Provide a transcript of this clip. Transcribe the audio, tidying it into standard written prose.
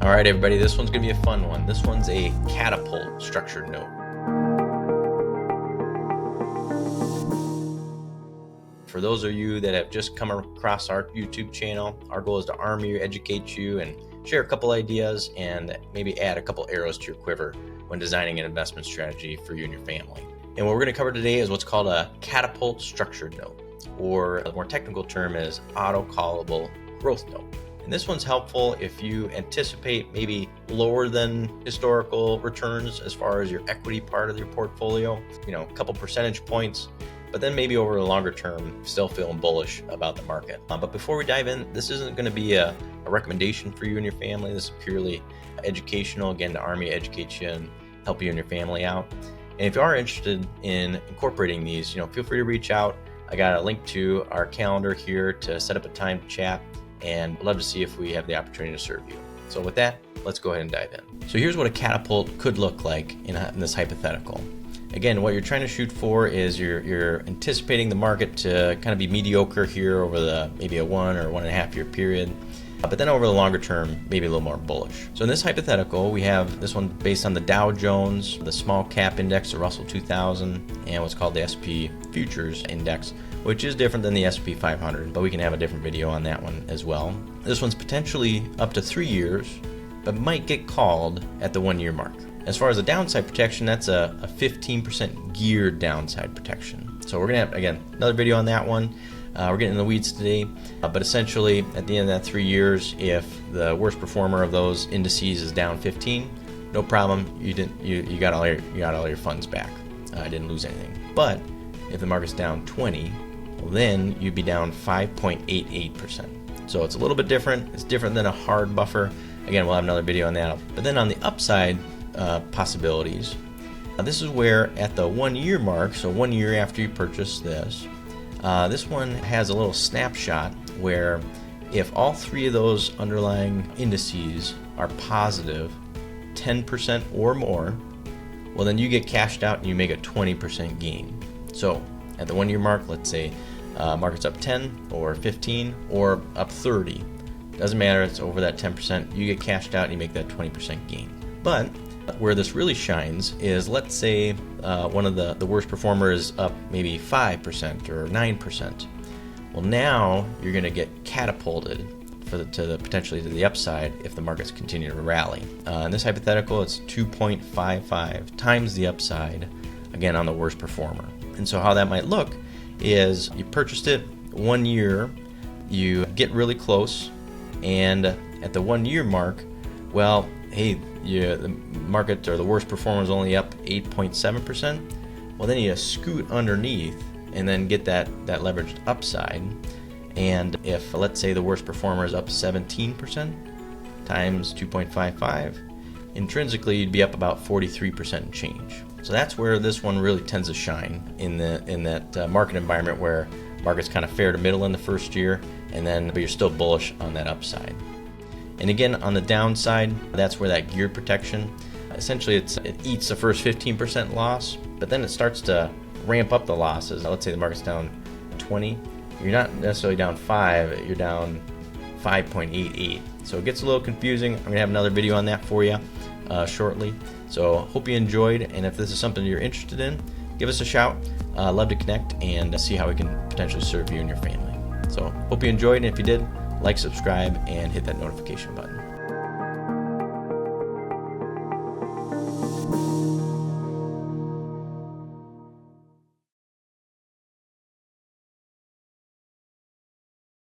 All right, everybody, this one's gonna be a fun one. This one's a Catapult Structured Note. For those of you that have just come across our YouTube channel, our goal is to arm you, educate you, and share a couple ideas and maybe add a couple arrows to your quiver when designing an investment strategy for you and your family. And what we're gonna cover today is what's called a Catapult Structured Note, or a more technical term is Autocallable Growth Note. And this one's helpful if you anticipate maybe lower than historical returns as far as your equity part of your portfolio, a couple percentage points, but then maybe over the longer term, still feeling bullish about the market. But before we dive in, this isn't going to be a recommendation for you and your family. This is purely educational, again, to arm you, educate you, and help you and your family out. And if you are interested in incorporating these, feel free to reach out. I got a link to our calendar here to set up a time to chat, and I'd love to see if we have the opportunity to serve you. So with that, let's go ahead and dive in. So here's what a catapult could look like in this hypothetical. Again, what you're trying to shoot for is you're anticipating the market to kind of be mediocre here over maybe a 1 or 1.5 year period, but then over the longer term, maybe a little more bullish. So in this hypothetical, we have this one based on the Dow Jones, the small cap index, the Russell 2000, and what's called the SP Futures Index, which is different than the SP 500, but we can have a different video on that one as well. This one's potentially up to 3 years, but might get called at the 1 year mark. As far as the downside protection, that's a 15% geared downside protection. So we're gonna have, again, another video on that one. We're getting in the weeds today, but essentially at the end of that 3 years, if the worst performer of those indices is down 15, no problem, you got all your funds back. I didn't lose anything. But if the market's down 20, well, then you'd be down 5.88%. So it's a little bit different. It's different than a hard buffer. Again, we'll have another video on that. But then on the upside possibilities, this is where at the 1 year mark, so 1 year after you purchase this, this one has a little snapshot where if all three of those underlying indices are positive 10% or more, well, then you get cashed out and you make a 20% gain. So at the 1 year mark, let's say market's up 10 or 15 or up 30. Doesn't matter, it's over that 10%. You get cashed out and you make that 20% gain. But where this really shines is, let's say one of the worst performers is up maybe 5% or 9%. Well, now you're going to get catapulted potentially to the upside if the markets continue to rally. In this hypothetical, it's 2.55 times the upside, again, on the worst performer. And so how that might look is you purchased it 1 year, you get really close, and at the 1 year mark, well, hey, the market or the worst performer is only up 8.7%. Well, then you scoot underneath and then get that leveraged upside. And if, let's say, the worst performer is up 17% times 2.55, intrinsically you'd be up about 43% change. So that's where this one really tends to shine in that market environment where market's kind of fair to middle in the first year, but you're still bullish on that upside. And again, on the downside, that's where that geared protection, essentially it eats the first 15% loss, but then it starts to ramp up the losses. Now, let's say the market's down 20, you're not necessarily down 5, you're down 5.88. So it gets a little confusing. I'm gonna have another video on that for you shortly. So hope you enjoyed, and if this is something you're interested in, give us a shout. Love to connect and see how we can potentially serve you and your family. So hope you enjoyed, and if you did, like, subscribe, and hit that notification button.